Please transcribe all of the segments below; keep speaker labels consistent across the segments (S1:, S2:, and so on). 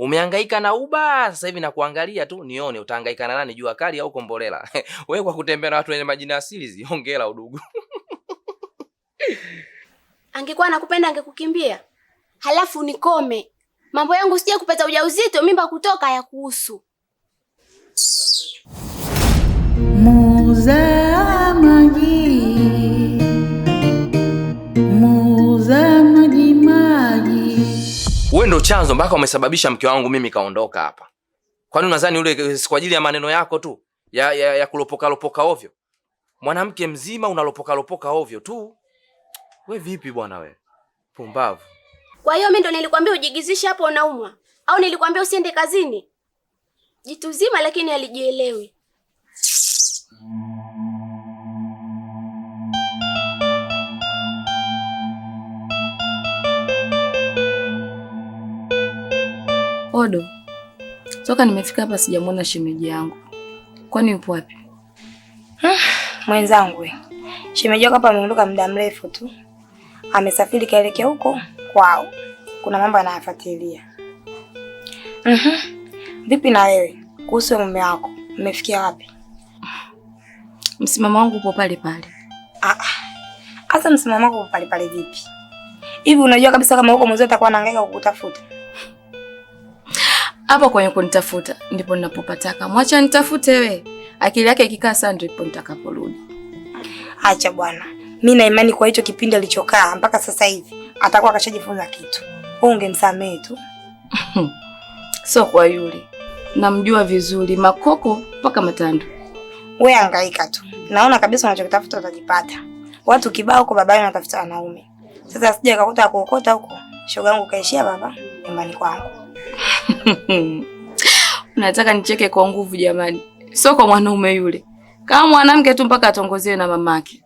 S1: Umehangaika na Uba, sasa hivi nakuangalia tu nione utahangaika na nani, Jua Kali au Kombolela. Wewe kwa kutembea na watu wenye majina asili hizi, hongera udugu.
S2: Angekuwa anakupenda angekukimbia. Halafu nikome. Mambo yangu sije kupata ujauzito, mimba kutoka ya kuhusu.
S3: Muuza maji maji.
S1: Wewe ndo chanzo mpaka umesababisha mke wangu mimi kaondoka hapa. Kwani unadhani ule kwa ajili ya maneno yako tu ya kulopoka lopoka ovyo? Mwanamke mzima unalopoka lopoka ovyo tu. We vipi bwana we? Pumbavu.
S2: Kwa hiyo mimi ndo nilikwambia ujigizishe hapo unaumwa? Au nilikwambia usiende kazini? Jitu zima lakini alijielewi.
S4: Odo, toka nimefika hapa sijamuona shemeji yangu. Kwani yupo wapi?
S5: Mwenzangu, shemeji yako hapa ameondoka muda mrefu tu. Amesafiri kaelekea huko kwao. Kuna mambo anayafuatilia. Vipi na wewe? Kuhusu mume wako, umefikia wapi?
S4: Msimamo wangu upo pale pale.
S5: Asa msimamo wako upo pale pale vipi? Hivi unajua kabisa kama huko mzee atakuwa anahangaika kukutafuta?
S4: Hapo kwenye kunitafuta ndipo ninapopataka. Mwacha nitafute we. Akili yake ikikaa sana ndipo nitakaporudi.
S5: Acha bwana. Mimi na imani kwa hicho kipindi alichokaa mpaka sasa hivi atakuwa kashajifunza kitu. Wewe ungemsamehe tu.
S4: Sio kwa yule. Namjua vizuri makoko mpaka matando.
S5: Wewe hangaika tu. Naona kabisa unachokitafuta utajipata. Watu kibao huko babani wanatafuta wanaume. Sasa sije akakuta kuokota huko. Shoga yangu kaishia baba nyumbani kwangu.
S4: Unataka nicheke kwa nguvu jamani. Sio kwa mwanaume yule. Kama mwanamke tu mpaka atongozewe na mamake.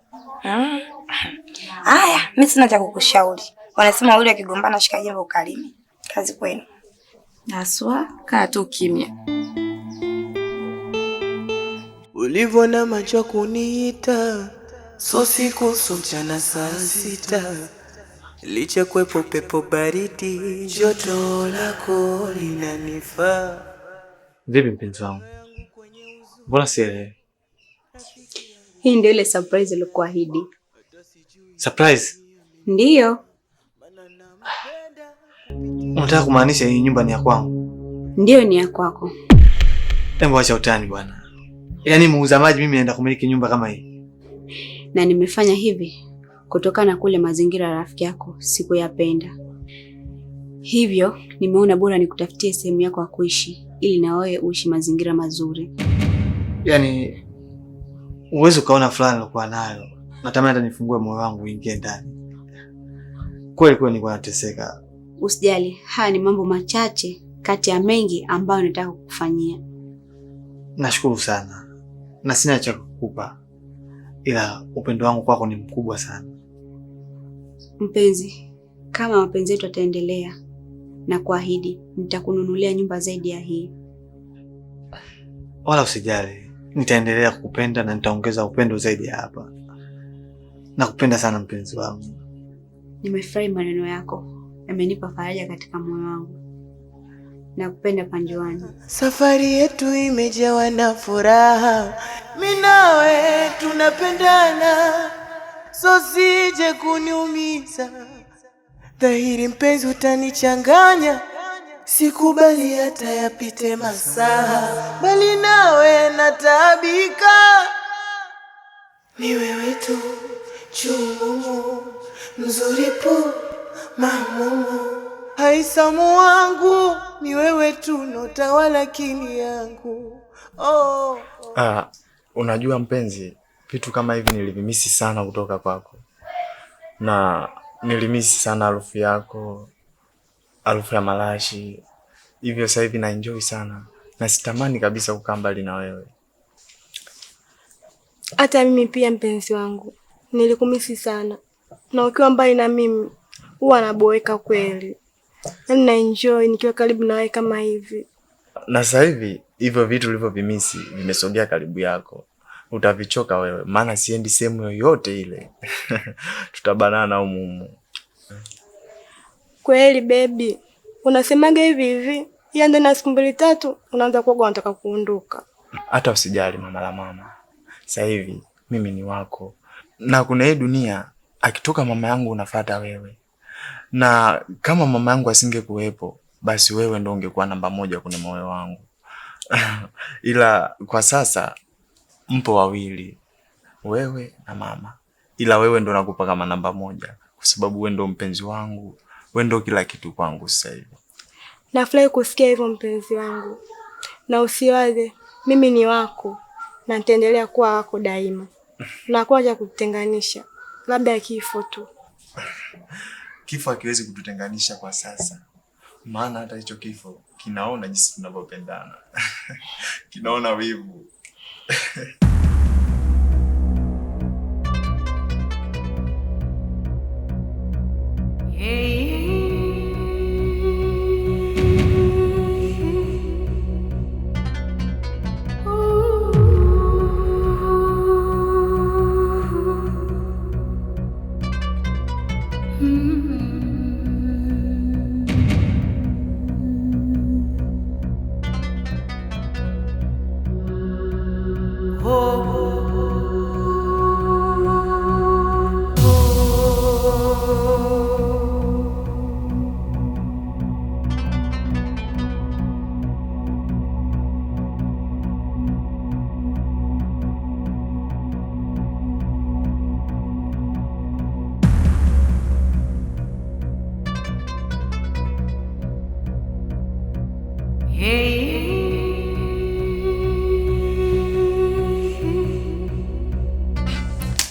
S5: Haya, mimi sina cha kukushauri. Wanasema yule akigombana shika jembe ukalime. Kazi kwenu.
S4: Naswa, kaa tu kimya.
S6: Ulivyo na macho kuniita, so siku so mchana saa 6. Licha kwepo pepo baridi, joto lako linanifaa.
S7: Vipi mpenzi wangu? Mbona sielewi?
S8: Hii ndio ile surprise nilikuahidi.
S7: Surprise?
S8: Ndiyo.
S7: Unataka kumaanisha hii nyumba ni ya kwangu?
S8: Ndiyo, ni ya kwako.
S7: Hebu acha utani bwana. Yaani muuza maji mimi naenda kumiliki nyumba kama hii?
S8: Na nimefanya hivi kutokana na kule mazingira ya rafiki yako sikuyapenda. Hivyo nimeona bora nikutafutie sehemu yako ya kuishi ili na wewe uishi mazingira mazuri.
S7: Yaani uwezo kaona fulani nilikuwa nayo. Natamani hata nifungue moyo wangu uingie ndani. Kweli nilikuwa nateseka.
S8: Usijali, haya ni mambo machache kati ya mengi ambayo nataka kukufanyia.
S7: Nashukuru sana. Na sina cha kukupa. Ila upendo wangu kwako ni mkubwa sana.
S8: Mpenzi, kama mapenzi yetu yataendelea na kuahidi nitakununulia nyumba zaidi ya hii.
S7: Wala usijali. Nitaendelea kukupenda na nitaongeza upendo zaidi ya hapa. Nakupenda sana mpenzi wangu.
S8: Nimefurahi maneno yako. Yamenipa faraja katika moyo wangu. Nakupenda Panjuani.
S6: Safari yetu imejawa na furaha. Mimi nawe tunapendana. So sije kuniumiza. Dhahiri mpenzi utanichanganya. Sikubali hata yapite masaa. Bali nawe nataabika. Ni wewe tu chungu mzuri pu mamumu. Haisamu wangu ni wewe tu notawala akili yangu.
S9: Unajua mpenzi, vitu kama hivi nilivimisi sana kutoka kwako. Na nilimisi sana harufu yako, harufu ya marashi. Hivyo sasa hivi na enjoy sana. Na sitamani kabisa kukaa mbali na wewe.
S10: Hata mimi pia mpenzi wangu, nilikumisi sana. Na ukiwa mbali na mimi, huwa naboeka kweli. Yaani na enjoy nikiwa karibu na wewe kama hivi.
S9: Na sasa hivi hivyo vitu ulivyovimisi vimesogea karibu yako. Utavichoka wewe, maana siendi sehemu yoyote ile. Tutabanana humu.
S10: Kweli baby, unasemaga hivi hivi? ya ndani ya siku 2-3 unaanza kuoga unataka kuondoka.
S9: Hata usijali mama la mama. Sasa hivi mimi ni wako. Na kuna hii dunia akitoka mama yangu unafuata wewe. Na kama mama yangu asingekuwepo, basi wewe ndio ungekuwa namba 1 kwenye moyo wangu. Ila kwa sasa mpo wawili, wewe na mama. Ila wewe ndo nakupa kama namba 1 kwa sababu wewe ndo mpenzi wangu, wewe ndo kila kitu kwangu sasa hivi.
S10: Nafurahi kusikia hivyo mpenzi wangu. Na usiwaze, mimi ni wako na nitaendelea kuwa wako daima. Na kwa cha kutenganisha, labda kifo tu.
S9: Kifo hakiwezi kututenganisha kwa sasa. Maana hata hicho kifo kinaona jinsi tunavyopendana. Kinaona wivu.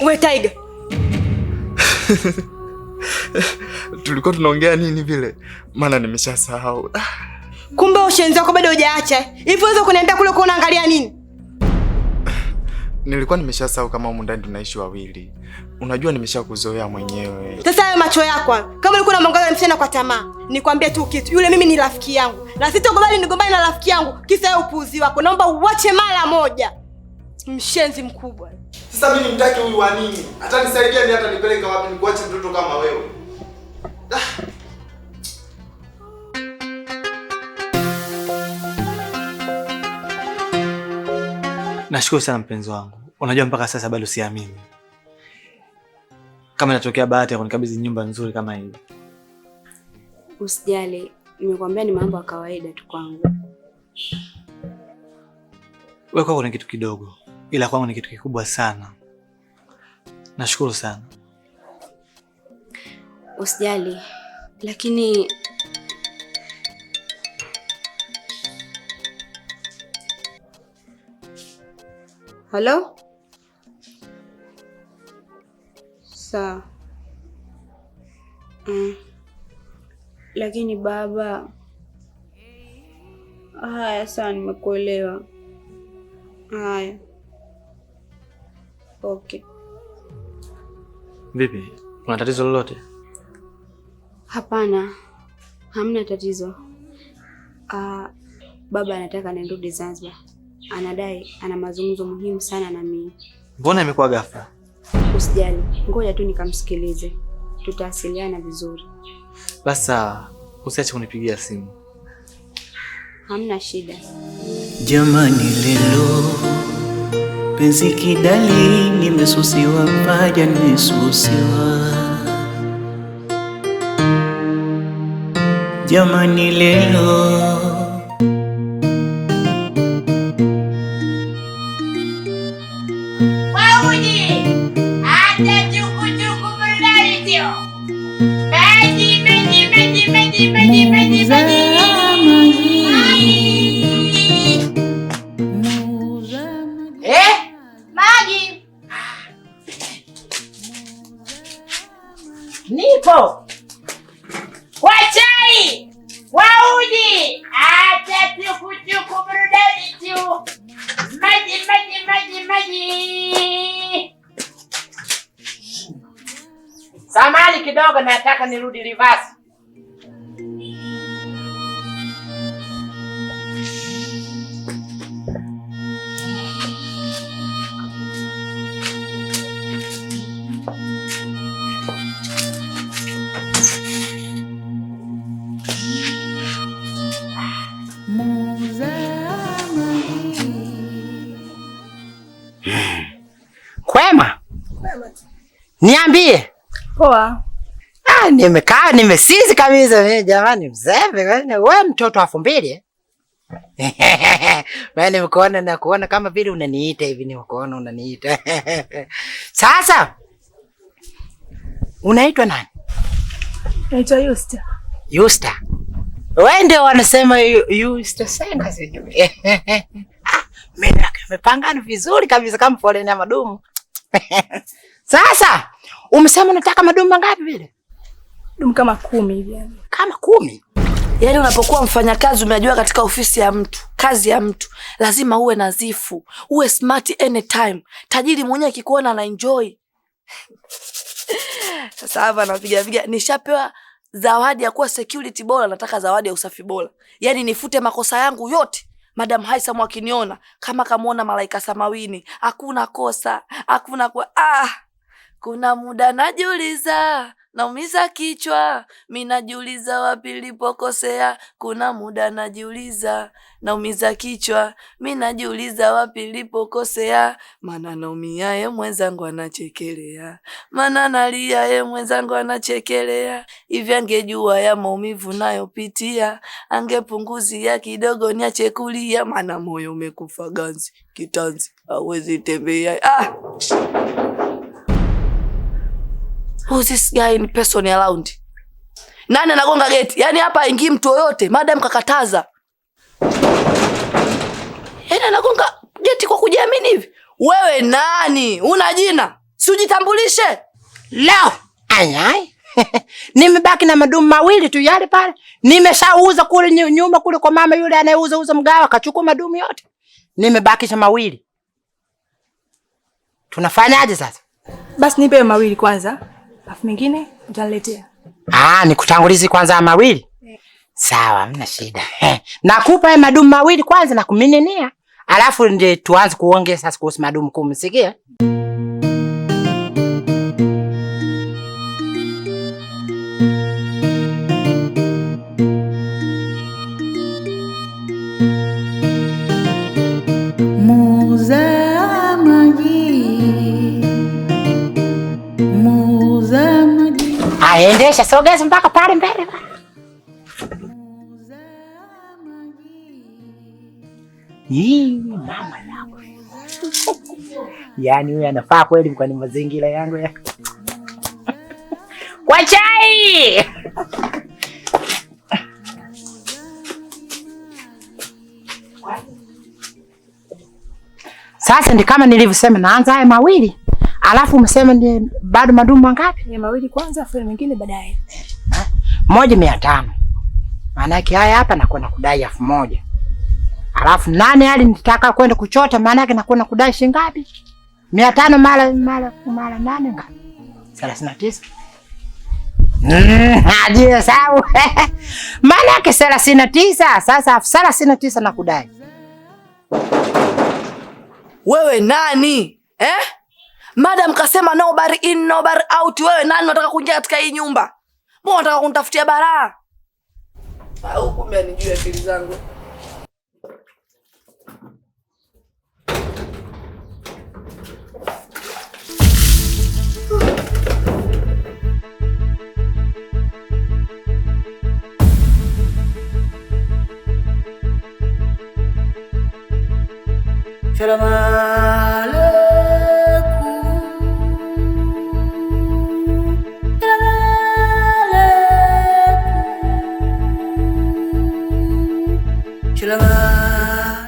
S10: We Tiger.
S9: Tulikuwa tunaongea nini vile? Maana nimeshasahau.
S10: Kumbe ushenzi wako bado hujaacha. Hivi wewe kuniambia kule unaangalia nini?
S9: Nilikuwa nimeshasahau kama humu ndani tunaishi wawili. Unajua nimeshakuzoea mwenyewe.
S10: Sasa hayo macho yako, kama ulikuwa unamwangalia msichana kwa tamaa, nikwambie tu kitu. Yule mimi ni rafiki yangu. Na sitokubali nigombane na rafiki yangu kisa ya upuuzi wako. Naomba uache mara moja. Mshenzi mkubwa.
S9: Sasa mimi nimtaki huyu wa nini? Hata nisaidia ni hata nipeleka wapi nikuache mtoto kama wewe?
S7: Nashukuru sana mpenzi wangu. Unajua mpaka sasa bado siamini kama inatokea bahati ya kunikabidhi nyumba nzuri kama hii.
S8: Usijali, nimekwambia ni mambo ya kawaida tu kwangu.
S7: Wewe kwako ni kitu kidogo, ila kwangu ni kitu kikubwa sana. Nashukuru sana.
S8: Usijali, lakini Halo? Sawa. Lakini baba. Haya, sawa, nimekuelewa. Haya. Okay.
S7: Vipi? Kuna tatizo lolote?
S8: Hapana. Hamna tatizo. Baba anataka nirudi Zanzibar. Anadai ana mazungumzo muhimu sana na mimi.
S7: Mbona imekuwa ghafla?
S8: Usijali, ngoja tu nikamsikilize. Tutawasiliana vizuri.
S7: Basi sawa, usiache kunipigia simu.
S8: Hamna shida.
S6: Jamani lelo penzi kidali, nimesusiwa paja, nimesusiwa. Jamani lelo
S11: nipo kwa chai wauji hata chukuchuku burudani tu maji. Samahani kidogo, nataka nirudi reverse. Kwema? Niambie.
S10: Poa.
S11: Nimekaa nimesizi kabisa jamani mzembe. Wewe mtoto wa 2000? Mimi nimekuona na kuona kama vile unaniita hivi, nimekuona unaniita. Sasa unaitwa nani?
S10: Naitwa Yusta.
S11: Yusta. Wewe ndio wanasema Yusta Senga sijui. Mimi nimepangana vizuri kabisa kama foleni ya madumu. Sasa umesema unataka madumu mangapi vile?
S10: Dumu kama 10 hivi yani.
S11: Kama 10?
S12: Yaani unapokuwa mfanyakazi umejua katika ofisi ya mtu, kazi ya mtu, lazima uwe nadhifu, uwe smart anytime. Tajiri mwenyewe akikuona na enjoy. Sasa hapa napiga nishapewa zawadi ya kuwa security bora, nataka zawadi ya usafi bora. Yaani nifute makosa yangu yote. Madam Haisam akiniona kama kamuona malaika samawini, hakuna kosa, hakuna kuna muda najiuliza, naumiza kichwa, mimi najiuliza wapi nilipokosea. Kuna muda najiuliza, naumiza kichwa, mimi najiuliza wapi nilipokosea. Maana naumia yeye mwenzangu anachekelea, maana nalia yeye mwenzangu anachekelea. Hivi angejua ya maumivu nayopitia, angepunguzia kidogo niache kulia. Maana moyo umekufa ganzi, kitanzi hawezi tembea. Who's this guy in person around? Nani anagonga geti? Yaani hapa haingii mtu yoyote, madam kakataza. Yaani anagonga geti kwa kujiamini hivi. Wewe nani? Una jina? Si ujitambulishe.
S11: Leo. Ayai. Nimebaki na madumu mawili tu yale pale. Nimeshauza kule nyuma kule kwa mama yule anayeuza mgawa, kachukua madumu yote. Nimebakisha mawili. Tunafanyaje sasa?
S10: Basi nipe mawili kwanza. Alafu mengine utaniletea.
S11: Nikutangulizi kwanza mawili. Sawa, hamna shida. Nakupa madumu mawili kwanza na kuminenia. Alafu ndio tuanze kuongea sasa kuhusu madumu 10, sikia? Endesha, sogeza mpaka pale mbele. Mama yangu. Yaani huyu anafaa kweli kwa ni mazingira yangu ya. Kwa chai. Sasa ndi kama nilivyosema naanza haya mawili. Alafu umesema ni bado madumu mangapi?
S10: Ni mawili kwanza afu mengine baadaye.
S11: 1,500. Maana yake haya hapa nakwenda kudai 1,000. Alafu 8 hali nitaka kwenda kuchota, maana yake nakwenda kudai shilingi ngapi? 500 mara 8 ngapi? 39. Hadi sawa. Maana yake 39. Sasa 39 nakudai.
S12: Wewe nani? Madam kasema nobody in nobody out. Wewe nani unataka kuingia katika hii nyumba? Mbona unataka kunitafutia balaa? Au kumbe anijue akili zangu.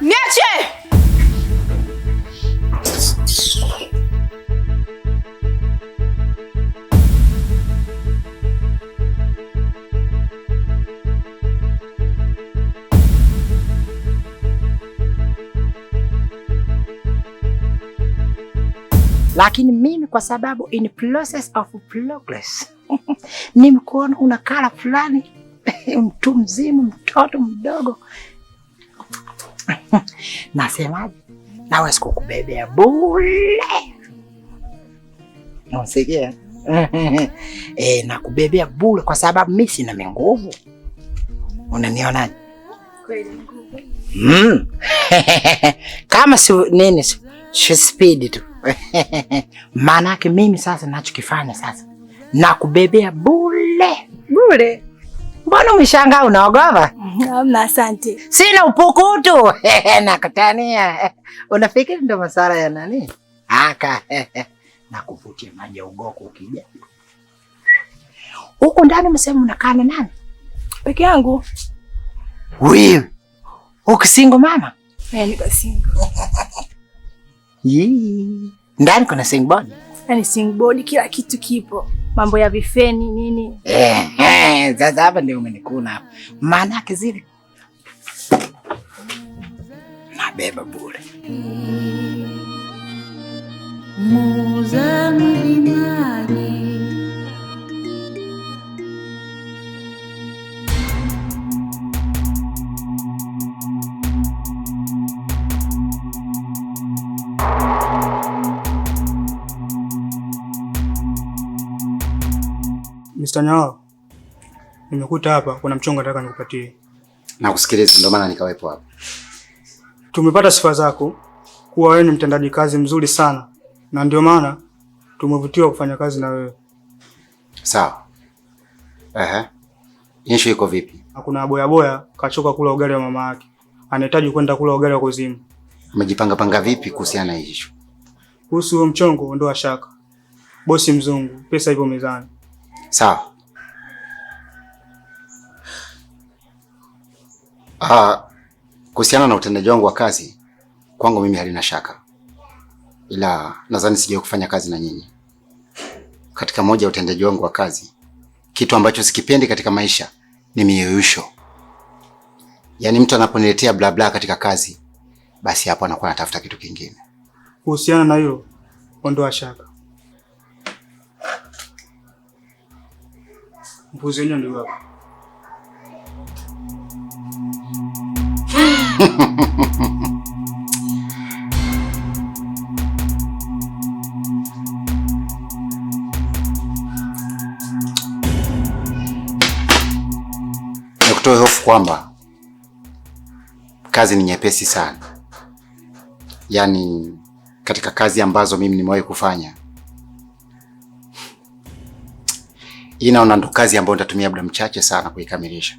S12: Niache!
S11: Lakini mimi kwa sababu in process of progress nimekuona una kala fulani mtu mzima, mtoto mdogo. Nasemaje? Nawe sikukubebea bure. Unasikia? Nakubebea bure kwa sababu mimi sina nguvu. Unanionaje?
S10: Kweli nguvu.
S11: Kama si nini speed tu. Maana yake mimi sasa ninachokifanya sasa nakubebea bure.
S10: Bure?
S11: Mbona umeshangaa unaogopa?
S10: Hamna, asante.
S11: Sina upukutu. Nakutania. Unafikiri ndo masara ya nani? Aka. Nakuvutia maji ya ugoko ukija. Huko ndani msema unakaa na nani?
S10: Peke yangu.
S11: Wewe. Ukisingo mama?
S10: Niko single.
S11: Ndani kuna singboard?
S10: Yaani singboard kila kitu kipo. Mambo ya vifeni nini?
S11: Sasa hapa ndio umenikuna hapa. Maana yake zile nabeba bure.
S3: Muuza mlimani.
S13: Mr. Nyao, nimekuta hapa, kuna mchongo nataka nikupatie.
S14: Nakusikiliza, ndio maana nikawepo hapa.
S13: Tumepata sifa zako kuwa wewe ni mtendaji kazi mzuri sana, na ndio maana tumevutiwa kufanya kazi na wewe.
S14: Sawa. Issue iko vipi?
S13: Hakuna boya kachoka kula ugali wa mama yake. Anahitaji kwenda kula ugali wa kuzimu.
S14: Umejipanga panga vipi kuhusiana na issue?
S13: Kuhusu mchongo ondoa shaka. Bosi mzungu, pesa ipo mezani.
S14: Sawa. Kuhusiana na utendaji wangu wa kazi, kwangu mimi halina shaka. Ila nadhani sijawahi kufanya kazi na nyinyi. Katika moja ya utendaji wangu wa kazi, kitu ambacho sikipendi katika maisha ni miyeyusho. Yaani mtu anaponiletea bla bla katika kazi, basi hapo anakuwa anatafuta kitu kingine.
S13: Kuhusiana na hilo, ondoa shaka. Mpuzi wenyewe ndio hapo.
S14: Nikutoe hofu kwamba kazi ni nyepesi sana. Yaani katika kazi ambazo mimi nimewahi kufanya, hii naona ndo kazi ambayo nitatumia muda mchache sana kuikamilisha.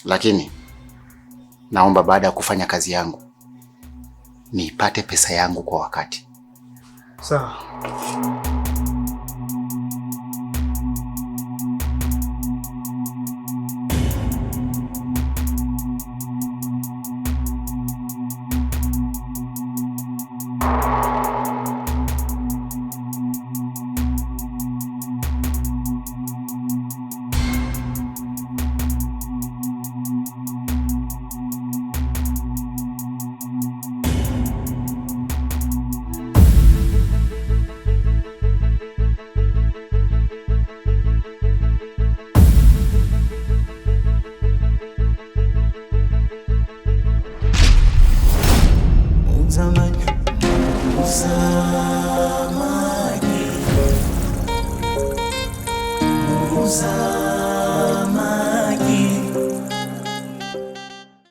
S14: Lakini naomba baada ya kufanya kazi yangu niipate pesa yangu kwa wakati.
S13: Sawa.
S6: Uzamaji.